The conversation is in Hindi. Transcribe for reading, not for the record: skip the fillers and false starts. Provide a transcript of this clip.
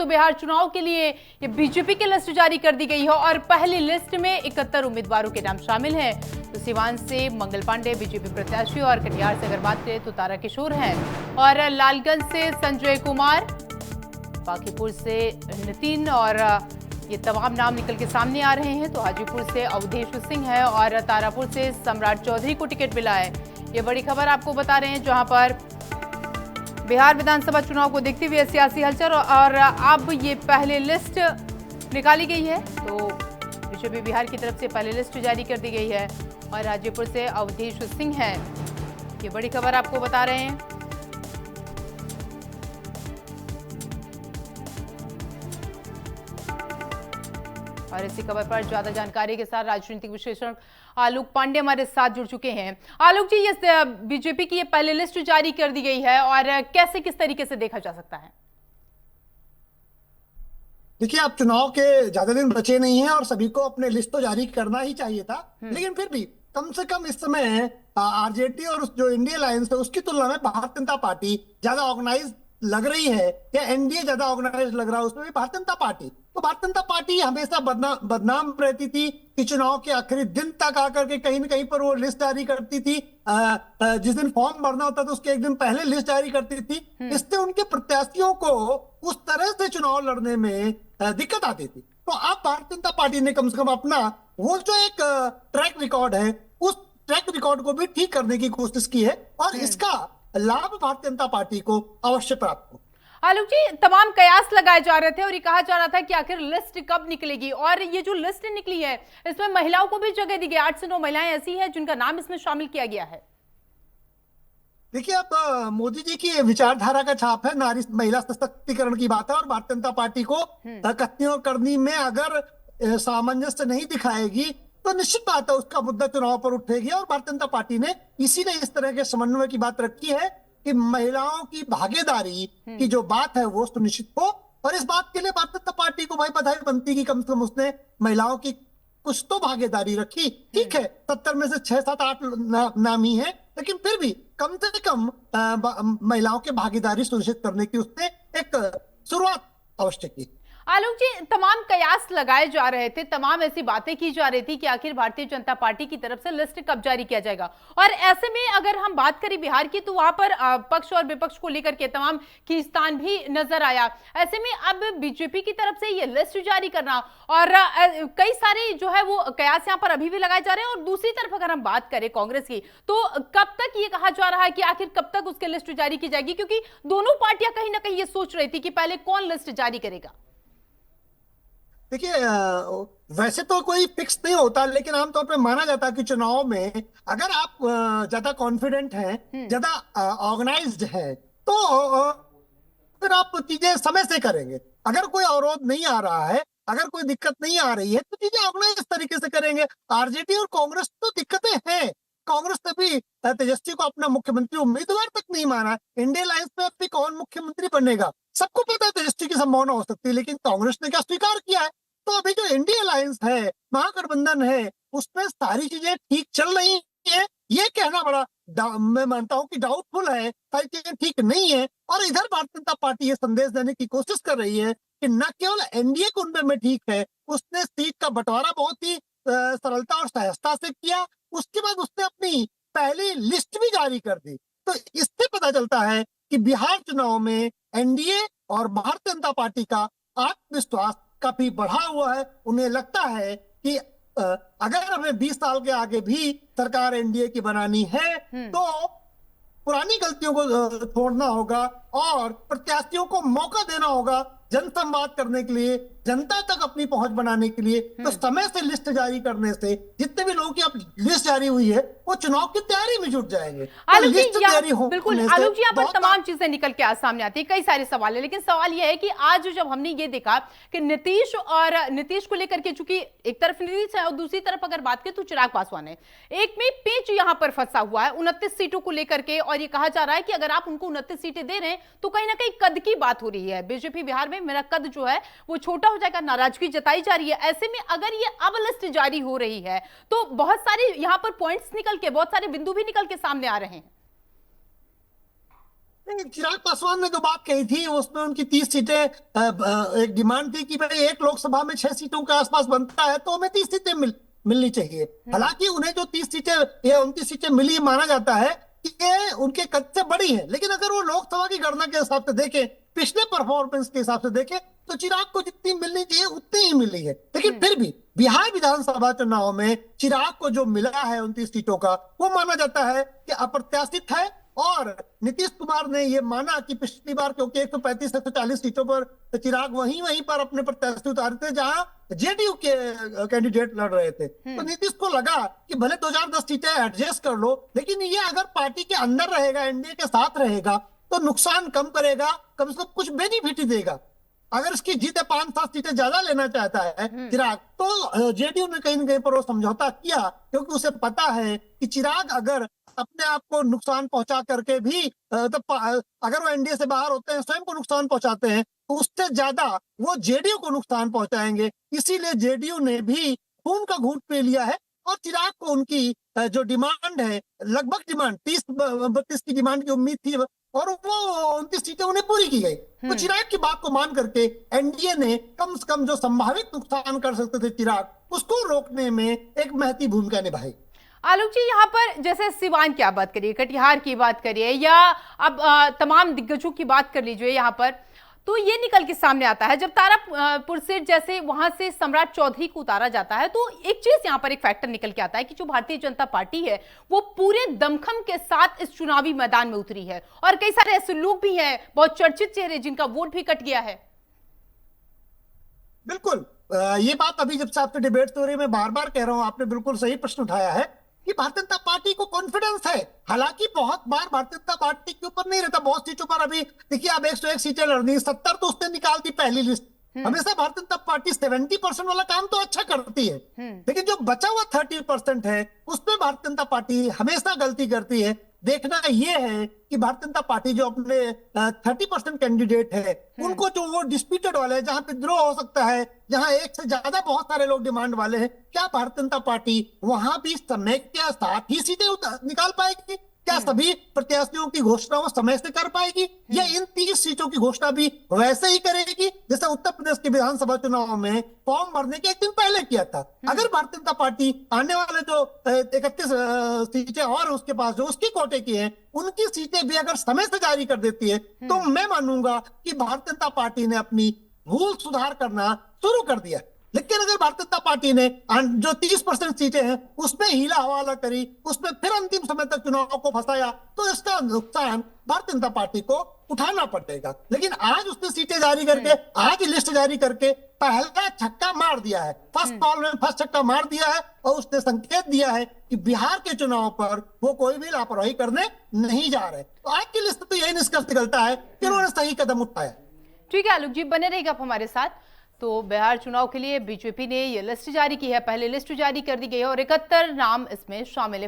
तो बिहार चुनाव के लिए ये बीजेपी की लिस्ट जारी कर दी गई है और पहली लिस्ट में 71 उम्मीदवारों के नाम शामिल हैं। तो सिवान से मंगल पांडे बीजेपी प्रत्याशी और कटिहार से अगर बात करें तो तारा किशोर हैं और लालगंज से संजय कुमार, बांकीपुर से नितिन और ये तमाम नाम निकल के सामने आ रहे हैं। तो हाजीपुर से अवधेश सिंह है और तारापुर से सम्राट चौधरी को टिकट मिला है। ये बड़ी खबर आपको बता रहे हैं जहां पर बिहार विधानसभा चुनाव को देखते हुए सियासी हलचल और अब ये पहले लिस्ट निकाली गई है। तो बीजेपी बिहार की तरफ से पहली लिस्ट जारी कर दी गई है और हाजीपुर से अवधेश सिंह है। ये बड़ी खबर आपको बता रहे हैं। और इसी खबर पर ज्यादा जानकारी के साथ राजनीतिक विश्लेषक आलोक पांडे हमारे साथ जुड़ चुके हैं। आलोक जी, ये बीजेपी की ये पहली लिस्ट जारी कर दी गई है और कैसे किस तरीके से देखा जा सकता है? देखिए, आप चुनाव के ज्यादा दिन बचे नहीं हैं और सभी को अपने लिस्ट तो जारी करना ही चाहिए था, लेकिन फिर भी कम से कम इस समय आरजेडी और जो इंडिया अलायंस है उसकी तुलना में भारतीय जनता पार्टी ज्यादा ऑर्गेनाइज लग रही है या एनडीए ज्यादा ऑर्गेनाइज लग रहा है, उसमें भी भारतीय जनता पार्टी। तो भारतीय जनता पार्टी हमेशा बदनाम रहती थी कि चुनाव के आखिरी दिन तक आकर के कहीं न कहीं पर वो लिस्ट जारी करती थी। जिस दिन फॉर्म भरना होता था उसके एक दिन पहले लिस्ट जारी करती थी। इससे उनके प्रत्याशियों को उस तरह से चुनाव लड़ने में दिक्कत आती थी। तो अब भारतीय जनता पार्टी ने कम से कम अपना वो जो एक ट्रैक रिकॉर्ड है उस ट्रैक रिकॉर्ड को भी ठीक करने की कोशिश की है और इसका लाभ भारतीय जनता पार्टी को अवश्य प्राप्त हो। आलोक जी, तमाम कयास लगाए जा रहे थे और ये कहा जा रहा था कि आखिर लिस्ट कब निकलेगी और ये जो लिस्ट निकली है इसमें महिलाओं को भी जगह दी गई। 8 से 9 महिलाएं ऐसी हैं जिनका नाम इसमें शामिल किया गया है। देखिए, अब मोदी जी की विचारधारा का छाप है, नारी महिला सशक्तिकरण की बात है और भारतीय जनता पार्टी को कथनी और करनी में अगर सामंजस्य नहीं दिखाएगी तो निश्चित बात है उसका मुद्दा चुनाव पर उठेगी। और भारतीय जनता पार्टी ने इसीलिए इस तरह के समन्वय की बात रखी है कि महिलाओं की भागीदारी की जो बात है वो सुनिश्चित हो। और इस बात के लिए भारतीय जनता पार्टी को भाई बधाई बनती कि कम से कम उसने महिलाओं की कुछ तो भागीदारी रखी। ठीक है, 70 में से 6, 7, 8 नाम ही है, लेकिन फिर भी कम से कम महिलाओं की भागीदारी सुनिश्चित करने की उसने एक शुरुआत अवश्य की। आलोक जी, तमाम कयास लगाए जा रहे थे, तमाम ऐसी बातें की जा रही थी कि आखिर भारतीय जनता पार्टी की तरफ से लिस्ट कब जारी किया जाएगा। और ऐसे में अगर हम बात करें बिहार की तो वहां पर पक्ष और विपक्ष को लेकर के तमाम खींचतान भी नजर आया। ऐसे में अब बीजेपी की तरफ से ये लिस्ट जारी करना और कई सारे जो है वो कयास यहाँ पर अभी भी लगाए जा रहे हैं। और दूसरी तरफ अगर हम बात करें कांग्रेस की तो कब तक ये कहा जा रहा है कि आखिर कब तक उसकी लिस्ट जारी की जाएगी, क्योंकि दोनों पार्टियां कहीं ना कहीं ये सोच रही थी कि पहले कौन लिस्ट जारी करेगा। देखिए, वैसे तो कोई फिक्स नहीं होता, लेकिन आमतौर पे माना जाता है कि चुनाव में अगर आप ज्यादा कॉन्फिडेंट हैं, ज्यादा ऑर्गेनाइज्ड हैं, तो फिर आप चीजें समय से करेंगे। अगर कोई अवरोध नहीं आ रहा है, अगर कोई दिक्कत नहीं आ रही है, तो चीजें ऑर्गेनाइज तरीके से करेंगे। आरजेडी और कांग्रेस तो दिक्कतें हैं। कांग्रेस ने भी तेजस्वी को अपना मुख्यमंत्री उम्मीदवार तक नहीं माना। इंडिया अलायंस में अभी कौन मुख्यमंत्री बनेगा सबको पता है, तेजस्वी की संभावना हो सकती है, लेकिन कांग्रेस ने क्या स्वीकार किया है। तो अभी जो इंडिया अलायंस है, महागठबंधन है, उसमें सारी चीजें ठीक चल रही है। ये कहना बड़ा मैं मानता हूं कि डाउटफुल है, सारी चीजें ठीक नहीं है। और इधर भारतीय जनता पार्टी ये संदेश देने की कोशिश कर रही है कि न केवल एनडीए कुंबे में ठीक है, उसने सीट का बंटवारा बहुत ही सरलता और सहजता से किया। उसके बाद उसने अपनी पहली लिस्ट भी जारी कर दी। तो इससे पता चलता है कि बिहार चुनाव में एनडीए और भारतीय जनता पार्टी का आत्मविश्वास काफी बढ़ा हुआ है। उन्हें लगता है कि अगर हमें 20 साल के आगे भी सरकार एनडीए की बनानी है तो पुरानी गलतियों को छोड़ना होगा और प्रत्याशियों को मौका देना होगा जनसंवाद करने के लिए, जनता तक अपनी पहुंच बनाने के लिए। तो समय से लिस्ट जारी करने से जितने भी लोगों की अब लिस्ट जारी हुई है वो चुनाव की तैयारी में जुट जाएंगे। आलोक जी, बिल्कुल आलोक जी, यहाँ पर तमाम चीजें निकल के सामने आती है, कई सारे सवाल है, लेकिन सवाल यह है कि आज जब हमने ये देखा कि नीतीश को लेकर के, चूंकि एक तरफ नीतीश है और दूसरी तरफ अगर बात करें तो चिराग पासवान है, एक में पेच यहाँ पर फंसा हुआ है 29 सीटों को लेकर के। और ये कहा जा रहा है कि अगर आप उनको 29 सीटें दे रहे हैं तो कहीं ना कहीं कद की बात हो रही है। बीजेपी बिहार में मेरा कद जो है वो छोटा हो जाएगा, नाराजगी जताई जा रही है। ऐसे में अगर ये अब लिस्ट जारी हो रही है तो बहुत सारे यहां पर पॉइंट्स निकल के, बहुत सारे बिंदु भी निकल के सामने आ रहे हैं। चिराग पासवान ने जो बात कही थी उसमें उनकी 30 सीटें एक डिमांड थी कि भाई एक लोकसभा में 6 सीटों के आसपास बनता है तो हमें 30 सीटें मिलनी चाहिए। हालांकि उन्हें जो 30 सीटें या 29 सीटें मिली माना जाता है कि ये उनके कद से बड़ी है, लेकिन अगर वो लोकसभा की गणना के हिसाब से देखें, पिछले परफॉर्मेंस के हिसाब से देखें, तो चिराग को जितनी मिलनी चाहिए उतनी ही मिली है। लेकिन फिर भी बिहार विधानसभा चुनाव में चिराग को जो मिला है 29 सीटों का, वो माना जाता है कि अप्रत्याशित है। और नीतीश कुमार ने ये माना कि पिछली बार क्योंकि 135 140 सीटों पर चिराग वहीं पर अपने प्रत्याशी उतारे थे जहां जेडीयू के कैंडिडेट लड़ रहे थे, तो नीतीश को लगा कि भले 2010 सीटें एडजस्ट कर लो, लेकिन ये अगर पार्टी के अंदर रहेगा, एनडीए के साथ रहेगा, तो नुकसान कम करेगा, कम से कम कुछ बेनिफिट ही देगा। अगर इसकी जीत 5-7 सीटें ज्यादा लेना चाहता है चिराग, तो जेडीयू ने कहीं ना कहीं पर वो समझौता किया, क्योंकि उसे पता है कि चिराग अगर अपने आप को नुकसान पहुंचा करके भी अगर वो एनडीए से बाहर होते हैं, स्वयं को नुकसान पहुंचाते हैं, तो उससे ज्यादा वो जेडीयू को नुकसान पहुंचाएंगे। इसीलिए जेडीयू ने भी खून का घूंट पी लिया है और चिराग को उनकी जो डिमांड है, लगभग डिमांड 30-32 की डिमांड की उम्मीद थी, और वो 29 सीटें उन्हें पूरी की गई। तो चिराग की बात को मान करके एनडीए ने कम से कम जो संभावित नुकसान कर सकते थे चिराग, उसको रोकने में एक महती भूमिका निभाई। आलोक जी, यहाँ पर जैसे सिवान की आप बात करिए, कटिहार की बात करिए, या अब तमाम दिग्गजों की बात कर लीजिए, यहाँ पर तो ये निकल के सामने आता है जब तारापुर से जैसे वहां से सम्राट चौधरी को उतारा जाता है, तो एक चीज यहाँ पर एक फैक्टर निकल के आता है कि जो भारतीय जनता पार्टी है वो पूरे दमखम के साथ इस चुनावी मैदान में उतरी है, और कई सारे ऐसे लोग भी हैं, बहुत चर्चित चेहरे, जिनका वोट भी कट गया है। बिल्कुल, ये बात अभी जब से आपके डिबेट स्टोरी में बार बार कह रहा हूं, आपने बिल्कुल सही प्रश्न उठाया है कि भारतीय जनता पार्टी को कॉन्फिडेंस है। हालांकि बहुत बार भारतीय जनता पार्टी के ऊपर नहीं रहता, बहुत सीटों पर अभी देखिए आप 101 सीटें लड़नी, 70 तो उसने निकाल दी पहली लिस्ट। हमेशा भारतीय जनता पार्टी 70% वाला काम तो अच्छा करती है, लेकिन जो बचा हुआ 30% है उसमें भारतीय जनता पार्टी हमेशा गलती करती है। देखना यह है कि भारतीय जनता पार्टी जो अपने 30% कैंडिडेट है, उनको जो वो डिस्प्यूटेड वाले हैं, जहां पे विद्रोह हो सकता है, जहां एक से ज्यादा बहुत सारे लोग डिमांड वाले हैं, क्या भारतीय जनता पार्टी वहां भी समय के साथ ही सीटें निकाल पाएगी? क्या सभी प्रत्याशियों की घोषणा वो समय से कर पाएगी, या इन 30 सीटों की घोषणा भी वैसे ही करेगी जैसे उत्तर प्रदेश के विधानसभा चुनाव में फॉर्म भरने के एक दिन पहले किया था? अगर भारतीय जनता पार्टी आने वाले जो 31 सीटें और उसके पास जो उसकी कोटे की हैं, उनकी सीटें भी अगर समय से जारी कर देती है, तो मैं मानूंगा कि भारतीय जनता पार्टी ने अपनी भूल सुधार करना शुरू कर दिया। लेकिन अगर भारतीय जनता पार्टी ने जो 30% सीटें हैं उसमें हीला हवाला करी, उसमें फिर अंतिम समय तक चुनाव को फंसाया, तो इसका नुकसान भारतीय जनता पार्टी को उठाना पड़ेगा। लेकिन आज उसने सीटें जारी करके, आज लिस्ट जारी करके पहला छक्का मार दिया है, फर्स्ट बॉल में फर्स्ट छक्का मार दिया है, और उसने संकेत दिया है कि बिहार के चुनाव पर वो कोई भी लापरवाही करने नहीं जा रहे। तो आज की लिस्ट तो यही निष्कर्ष निकलता है कि उन्होंने सही कदम उठाया। ठीक है आलोक जी, बने रहेगा आप हमारे साथ। तो बिहार चुनाव के लिए बीजेपी ने ये लिस्ट जारी की है, पहले लिस्ट जारी कर दी गई है और 71 नाम इसमें शामिल है।